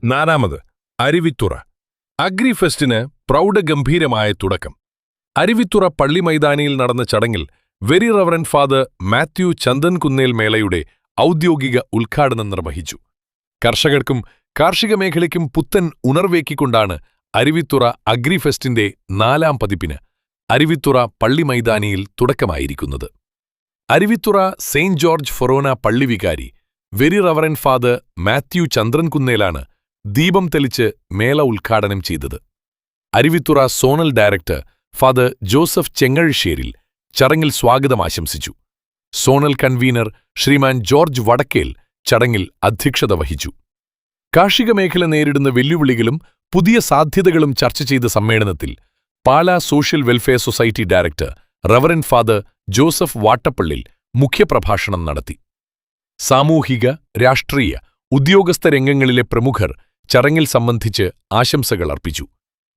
നാലാമത് അരുവിത്തുറ. അഗ്രിഫെസ്റ്റിന് പ്രൗഢഗംഭീരമായ തുടക്കം. അരുവിത്തുറ പള്ളി മൈതാനിയിൽ നടന്ന ചടങ്ങിൽ വെരി റവറന്റ് ഫാദർ മാത്യു ചന്ദൻകുന്നേൽ മേളയുടെ ഔദ്യോഗിക ഉദ്ഘാടനം നിർവഹിച്ചു. കർഷകർക്കും കാർഷിക മേഖലയ്ക്കും പുത്തൻ ഉണർവേക്കിക്കൊണ്ടാണ് അരുവിത്തുറ അഗ്രിഫെസ്റ്റിന്റെ 4ാം പതിപ്പിന് അരുവിത്തുറ പള്ളി മൈതാനിയിൽ തുടക്കമായിരിക്കുന്നത്. അരുവിത്തുറ സെയിന്റ് ജോർജ് ഫൊറോന പള്ളി വികാരി വെരി റവറന്റ് ഫാദർ മാത്യു ചന്ദ്രൻകുന്നേലാണ് ദീപം തെളിച്ച് മേള ഉദ്ഘാടനം ചെയ്തത്. Aruvithura zonal director father Joseph Chengazhisseril ചടങ്ങിൽ സ്വാഗതം ആശംസിച്ചു. Zonal convener Shriman George Vadakkel ചടങ്ങിൽ അധ്യക്ഷത വഹിച്ചു. കാർഷിക മേഖല നേരിടുന്ന വെല്ലുവിളികളും പുതിയ സാധ്യതകളും ചർച്ച ചെയ്ത സമ്മേളനത്തിൽ Pala social welfare society director reverend father Joseph Vattappallil മുഖ്യപ്രഭാഷണം നടത്തി. സാമൂഹിക, രാഷ്ട്രീയ, ഉദ്യോഗസ്ഥ രംഗങ്ങളിലെ പ്രമുഖർ ചടങ്ങിൽ സംബന്ധിച്ച് ആശംസകൾ അർപ്പിച്ചു.